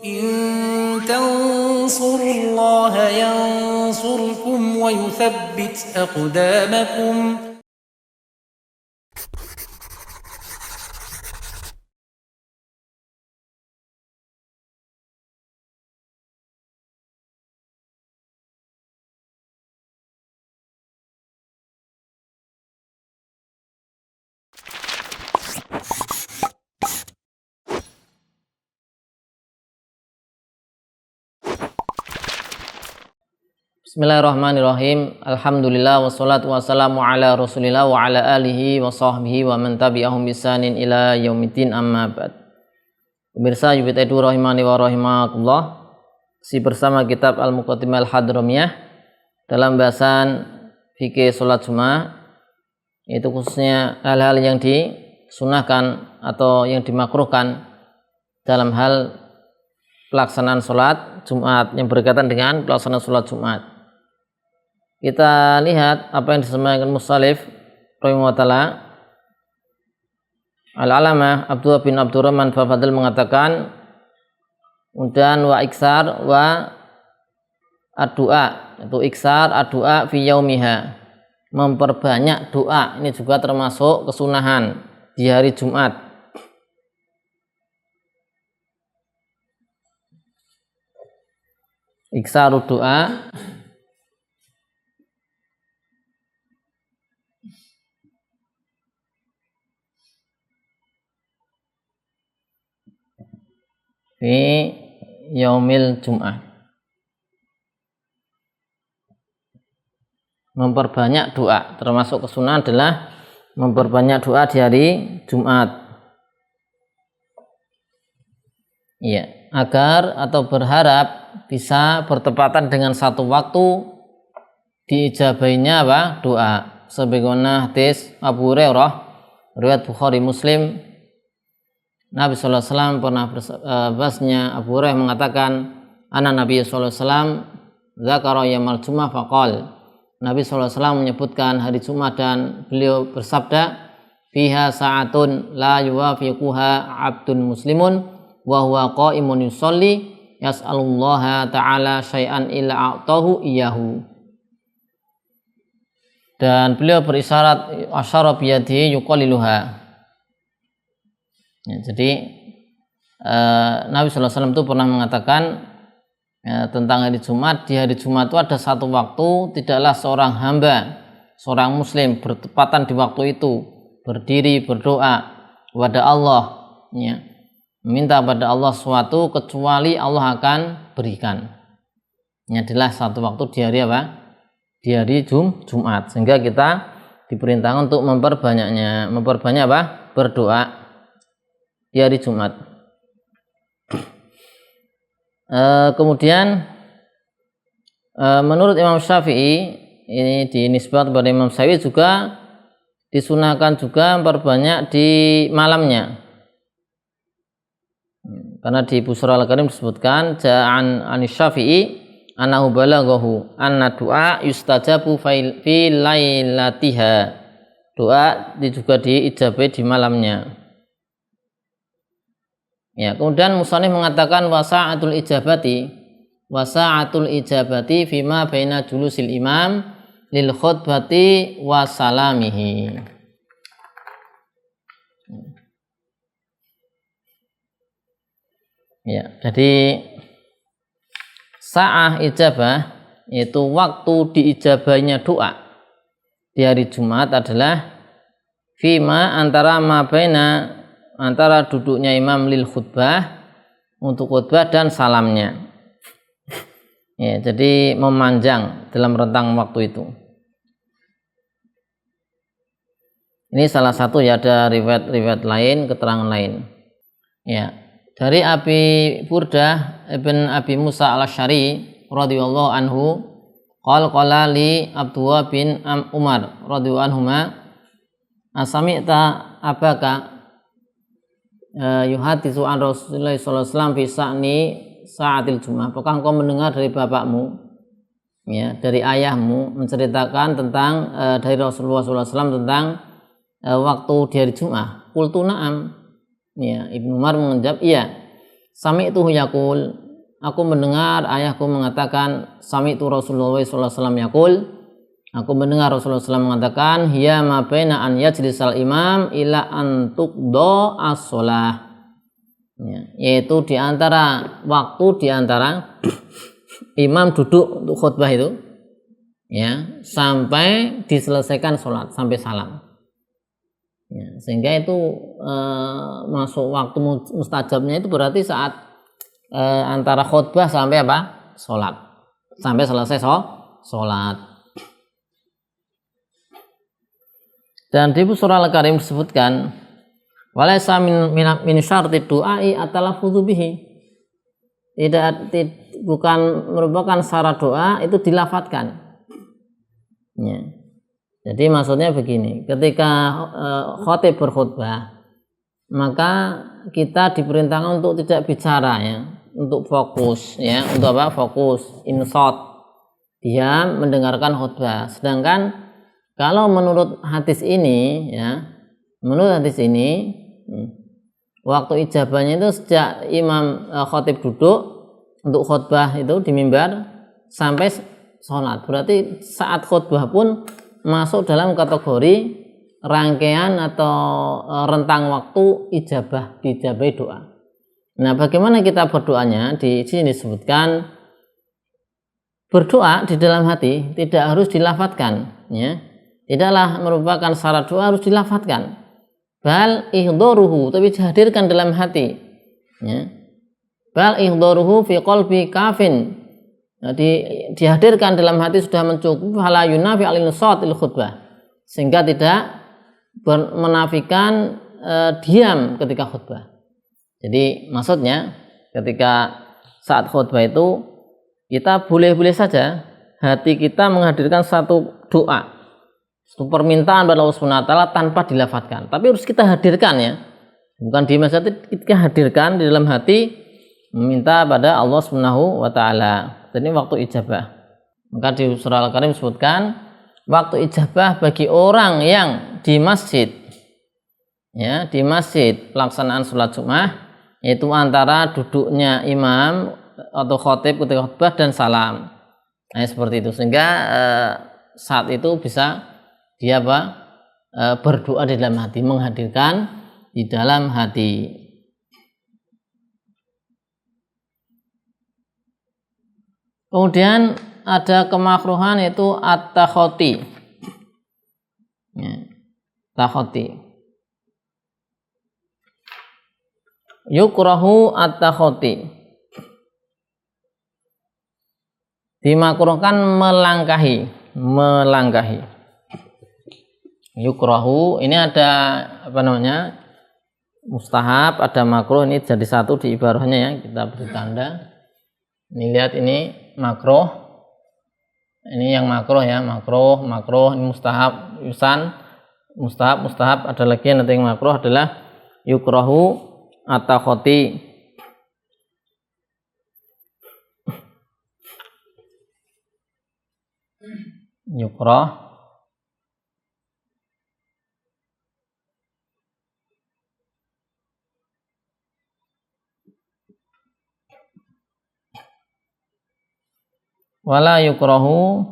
إن تنصروا الله ينصركم ويثبت أقدامكم. Bismillahirrahmanirrahim. Alhamdulillah wassalatu wassalamu ala Rasulillah wa ala alihi wa sahbihi wa man tabi'ahum bisanin ila yaumiddin, amma ba'd. Pemirsa Yubit Edu rahimani wa rahimakumullah. Si bersama kitab Al-Muqaddimah Al-Hadramiyah dalam bahasan fikih salat Jumat, yaitu khususnya hal-hal yang disunahkan atau yang dimakruhkan dalam hal pelaksanaan salat Jumat, yang berkaitan dengan pelaksanaan salat Jumat. Kita lihat apa yang disampaikan musannif rahimahullah taala. Al-Alamah Abdullah bin Abdurrahman Fafadil mengatakan, dan wa iksar wa ad-du'a, itu iksar ad-du'a fi yaumiha, memperbanyak doa. Ini juga termasuk kesunahan di hari Jumat. Iksarud doa fi yaumil Jum'ah, memperbanyak doa. Termasuk kesunahan adalah memperbanyak doa di hari Jumat. Iya, agar atau berharap bisa bertepatan dengan satu waktu diijabainya doa. Sebagaimana hadis Abu Hurairah riwayat Bukhari Muslim, Nabi sallallahu alaihi wasallam pernah bahasnya Abu Hurairah mengatakan, anna Nabi sallallahu alaihi wasallam dzakara yaumal Jum'ah faqal. Nabi sallallahu alaihi wasallam menyebutkan hari Jumat dan beliau bersabda, fiha sa'atun la yuwafiquha 'abdun muslimun wa huwa qa'imun yusolli yas'alullaha ta'ala syai'an illa a'tahu iyyahu. Dan beliau berisyarat asyara biyadihi yuqalliluha. Ya, jadi Nabi sallallahu alaihi wasallam itu pernah mengatakan tentang hari Jumat. Di hari Jumat itu ada satu waktu, tidaklah seorang hamba, seorang muslim bertepatan di waktu itu berdiri berdoa kepada Allah, ya, meminta pada Allah sesuatu kecuali Allah akan berikan. Ini adalah satu waktu di hari Di hari Jumat, sehingga kita diperintahkan untuk memperbanyak berdoa di hari Jumat. Kemudian menurut Imam Syafi'i, ini dinisbat kepada Imam Syafi'i, juga disunahkan juga memperbanyak di malamnya. Karena di Busra Al-Karim disebutkan ja'an anis Syafi'i annahu balaghahu anna du'a yustajabu fi lailatiha. Doa juga diijabai di malamnya. Ya, kemudian musannif mengatakan wasa'atul ijabati fima baina julusil imam lil khutbati wa salamihi. Ya, jadi sa'ah ijabah, yaitu waktu diijabahnya doa di hari Jumat, adalah fima antara duduknya imam lil khutbah, untuk khutbah, dan salamnya. Ya, jadi memanjang dalam rentang waktu itu. Ini salah satu, ya, ada riwayat lain, keterangan lain. Ya, dari Abi Burdah ibn Abi Musa al-Asy'ari radhiyallahu anhu, qala li Abdullah bin Umar radhiyallahu anhuma, asami'ta abaka yuhaditsu an Rasulullah sallallahu alaihi wasallam fi sa'ni sa'atil Jum'ah. Apakah engkau mendengar dari bapakmu, ya, dari ayahmu, menceritakan tentang dari Rasulullah sallallahu alaihi wasallam tentang waktu di hari Jum'ah? Qultu na'am. Ya, Ibnu Umar menjawab, iya. Sami'tuhu yaqul, aku mendengar ayahku mengatakan, sami'tu Rasulullah sallallahu alaihi wasallam yaqul, aku mendengar Rasulullah SAW mengatakan, hiya ma baina an yajlisal imam ila an tuqda as-shalah. Ya, yaitu di antara imam duduk untuk khutbah itu, ya, sampai diselesaikan sholat, sampai salam. Ya, sehingga itu masuk waktu mustajabnya itu berarti saat antara khutbah sampai apa? Sholat, sampai selesai sholat. Dan di surah Al-Karim disebutkan, walaysa min syarti du'ai at-talaffudzu bihi. Bukan merupakan syarat doa itu dilafatkan. Ya. Jadi maksudnya begini, ketika khatib berkhutbah, maka kita diperintahkan untuk tidak bicara, ya, untuk fokus, ya, untuk apa? Fokus, insot, diam, mendengarkan khutbah. Sedangkan kalau menurut hadis ini, ya, waktu ijabahnya itu sejak imam khatib duduk untuk khutbah itu di mimbar sampai sholat. Berarti saat khutbah pun masuk dalam kategori rangkaian atau rentang waktu diijabahi doa. Nah, bagaimana kita berdoanya? Di sini disebutkan berdoa di dalam hati tidak harus dilafatkan, ya. Tidaklah merupakan syarat doa harus dilafatkan. Bal ihdaruhu, tapi dihadirkan dalam hati, ya. Bal ihdaruhu fi qalbi kafin. Jadi dihadirkan dalam hati sudah mencukupi, fala yunafi al-inshatil khutbah, sehingga tidak menafikan diam ketika khutbah. Jadi maksudnya ketika saat khutbah itu kita boleh-boleh saja hati kita menghadirkan satu doa, satu permintaan pada Allah Subhanahu wa taala tanpa dilafatkan, tapi harus kita hadirkan, ya. Bukan di masa itu kita hadirkan di dalam hati meminta pada Allah Subhanahu wa taala. Jadi waktu ijabah. Maka di surah Al-Karim disebutkan waktu ijabah bagi orang yang di masjid, ya, di masjid pelaksanaan sholat Jumat, yaitu antara duduknya imam atau khatib ketika khutbah dan salam. Nah, seperti itu, sehingga saat itu bisa dia berdoa di dalam hati, menghadirkan di dalam hati. Kemudian ada kemakruhan yaitu at-takhoti, ya, takhoti. Yukrahu at-takhoti, dimakruhkan melangkahi. Yukrahu ini ada mustahab, ada makruh, ini jadi satu di ibarahnya, ya, kita beri tanda. Ini lihat, ini makruh, ini yang makruh, ya, makruh, ini mustahab, mustahab, ada lagi nanti yang makruh adalah yukrahu at-takhoti. Yukrah wala yukrahu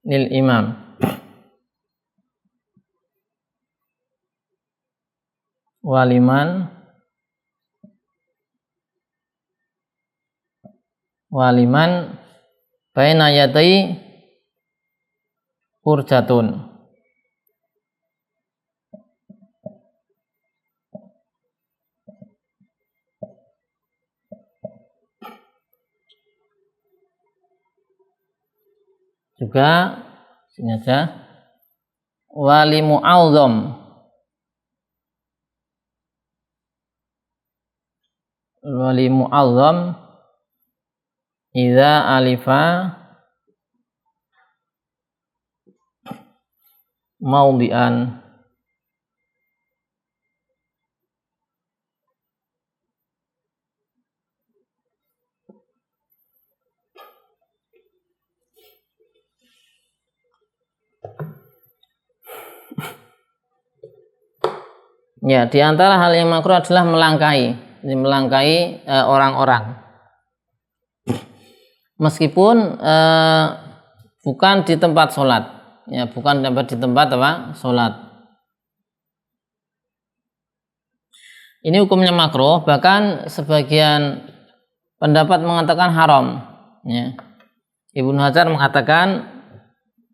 lil imam. Waliman baina yadai furjatun. Juga sini aja, wali mu'azzam, idza alifa maudian. Ya, di antara hal yang makruh adalah melangkai orang-orang. Meskipun bukan di tempat sholat, ya, bukan di tempat sholat. Ini hukumnya makruh, bahkan sebagian pendapat mengatakan haram. Ya. Ibnu Hajar mengatakan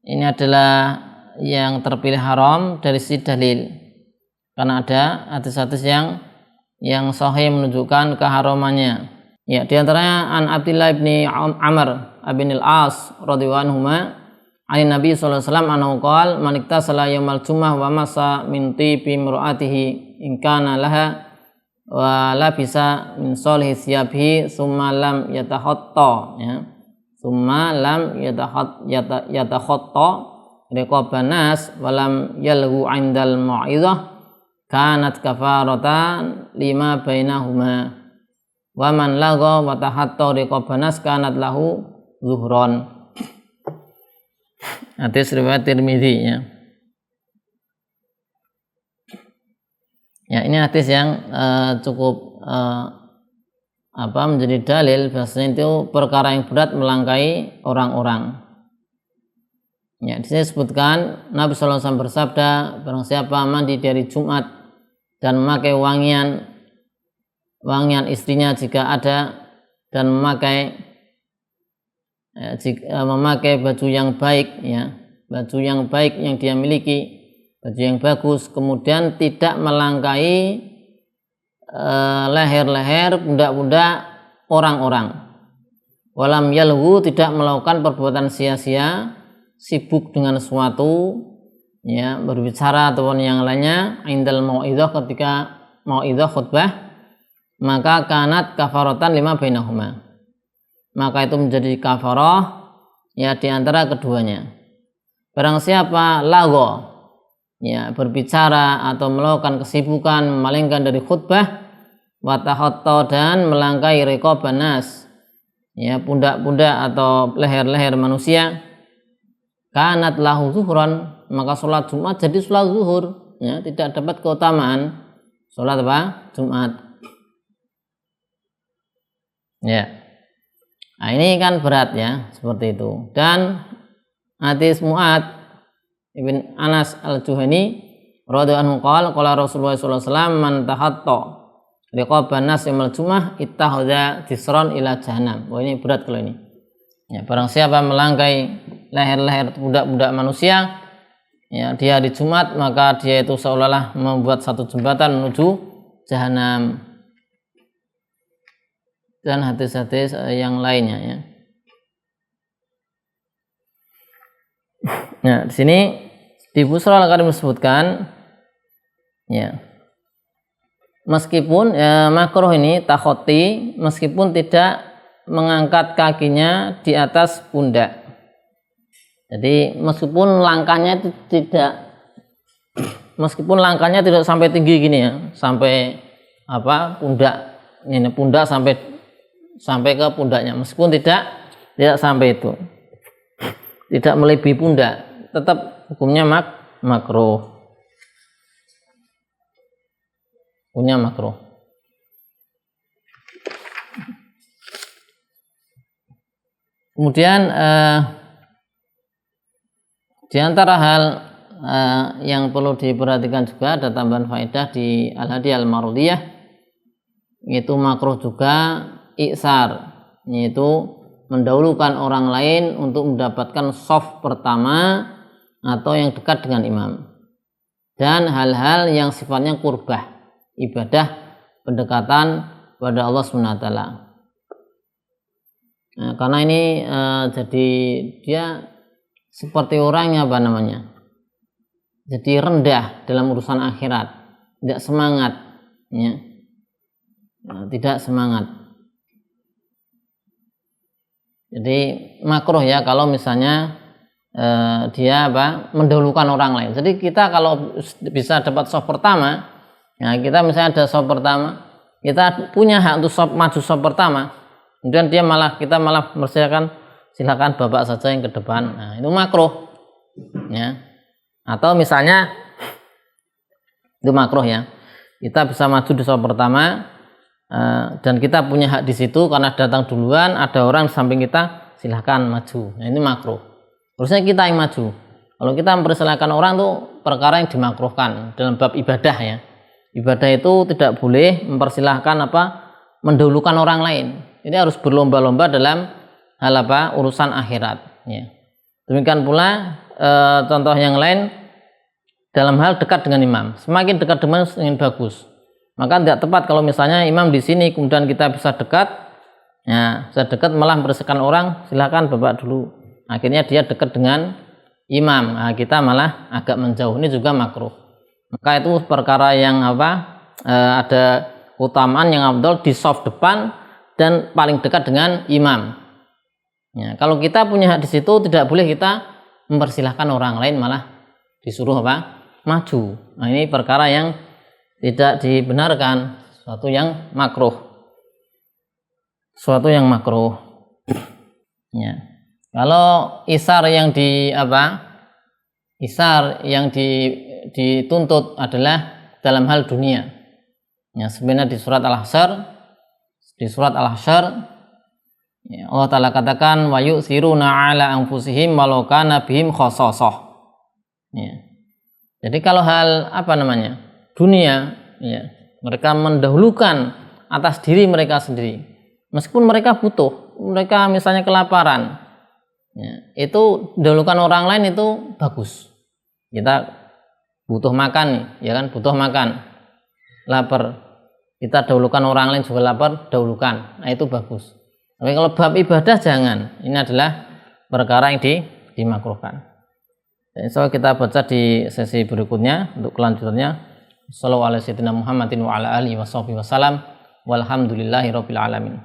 ini adalah yang terpilih haram dari sisi dalil, karena ada hadis-hadis yang sahih menunjukkan keharamannya. Ya, di antaranya an Abdullah bin Amr bin al-As radhiyallahu anhuma an Nabi sallallahu alaihi wasallam annahu qala man iktasala yaumal jumu'ah wa masa min tibi imra'atihi in kana laha wa labisa min salihi thiyabihi summa lam yatakhatta, ya, summa lam yatakhatta riqaban nas wa lam yalhu 'indal mau'izah kanat kafaratan lima bainahuma wa man lagha wa tahatta riqaban nas kanat lahu zuhron. Hadis riwayat Tirmidzi, ya. Ya, ini hadis yang cukup menjadi dalil bahwasanya itu perkara yang berat melangkai orang-orang. Ya, di sini disebutkan Nabi sallallahu alaihi wasallam bersabda, barang siapa mandi dari Jumat dan memakai wangian istrinya jika ada, dan memakai baju yang baik, ya, baju yang baik yang dia miliki, baju yang bagus, kemudian tidak melangkai leher-leher, pundak-pundak orang-orang. Walam yalhu, tidak melakukan perbuatan sia-sia, sibuk dengan sesuatu, ya, berbicara ataupun yang lainnya, indal mau'izah, ketika mau'izah khutbah, maka kanat kafaratan lima bainahuma, maka itu menjadi kafarah, ya, di antara keduanya. Barang siapa lagho, ya, berbicara atau melakukan kesibukan memalingkan dari khutbah, watahatta, dan melangkai riqaban nas, ya, pundak-pundak atau leher-leher manusia, kanat lahu zuhron, maka sholat Jumat jadi sholat zuhur, ya, tidak dapat keutamaan sholat Jumat. Ya, nah, ini kan berat, ya, seperti itu. Dan hadis Mu'ad ibn Anas al-Juhani radhiyallahu anhu qala Rasulullah sallallahu alaihi wasallam man tahatta riqaban nas yaumil jumu'ah ittakhadha disran ila jahannam. Wah, ini berat kalau ini. Ya, barang siapa melangkai leher-leher budak-budak manusia, ya, di hari Jumat, maka dia itu seolah-olah membuat satu jembatan menuju jahanam. Dan hadis-hadis yang lainnya, ya. Nah, di sini di Busra Al-Karim disebutkan, ya, meskipun makruh ini takhoti, meskipun tidak mengangkat kakinya di atas pundak. Jadi meskipun langkahnya tidak sampai tinggi gini, ya, sampai pundak ini, pundak sampai ke pundaknya, meskipun tidak sampai itu, tidak melebihi pundak, tetap hukumnya makruh. Hukumnya makruh. Kemudian di antara hal yang perlu diperhatikan juga, ada tambahan faedah di Al-Hadiyah Al-Marudiyah, yaitu makruh juga iksar, yaitu mendahulukan orang lain untuk mendapatkan shaf pertama atau yang dekat dengan imam, dan hal-hal yang sifatnya qurbah, ibadah pendekatan pada Allah SWT. Nah, karena ini jadi dia seperti orangnya jadi rendah dalam urusan akhirat, tidak semangat, ya. Tidak semangat. Jadi makruh, ya, kalau misalnya dia mendahulukan orang lain. Jadi kita kalau bisa dapat shaf pertama, ya, kita misalnya ada shaf pertama, kita punya hak untuk maju shaf pertama, kemudian kita malah mempersilakan, silakan bapak saja yang ke depan. Nah, itu makruh, ya. Atau misalnya itu makruh, ya. kita bisa maju di saf pertama dan kita punya hak di situ karena datang duluan, ada orang di samping kita, silahkan maju. Nah, ini makruh. Harusnya kita yang maju. Kalau kita mempersilahkan orang tuh perkara yang dimakruhkan dalam bab ibadah ya. Ibadah itu tidak boleh mempersilahkan mendahulukan orang lain. Ini harus berlomba-lomba dalam hal urusan akhirat ya. Demikian pula contoh yang lain dalam hal dekat dengan imam. Semakin dekat dengan semakin bagus. Maka tidak tepat kalau misalnya imam di sini kemudian kita bisa dekat, ya, bisa dekat malah mempersilahkan orang, silakan Bapak dulu. Akhirnya dia dekat dengan imam, nah, kita malah agak menjauh. Ini juga makruh. Maka itu perkara yang ada keutamaan yang afdal di shaf depan dan paling dekat dengan imam. Ya, kalau kita punya hak di situ tidak boleh kita mempersilahkan orang lain malah disuruh maju. Nah, ini perkara yang tidak dibenarkan, suatu yang makruh. Suatu yang makruh. Ya. Kalau isar yang dituntut adalah dalam hal dunia. Ya, sebenarnya di surat Al-Hasyr ya, Allah Ta'ala katakan wa yu'thiruna 'ala anfusihim walau kana bihim khassasah. Ya. Jadi kalau hal dunia, ya, mereka mendahulukan atas diri mereka sendiri, meskipun mereka butuh, mereka misalnya kelaparan, ya, itu dahulukan orang lain itu bagus. Kita butuh makan, ya kan, butuh makan, lapar, kita dahulukan orang lain juga lapar, dahulukan, nah itu bagus. Tapi kalau bab ibadah jangan, ini adalah perkara yang dimakruhkan. Insya Allah kita baca di sesi berikutnya untuk kelanjutannya. Sallallahu alaihi wasallam Muhammadin wa ala alihi wasallam walhamdulillahi rabbil alamin.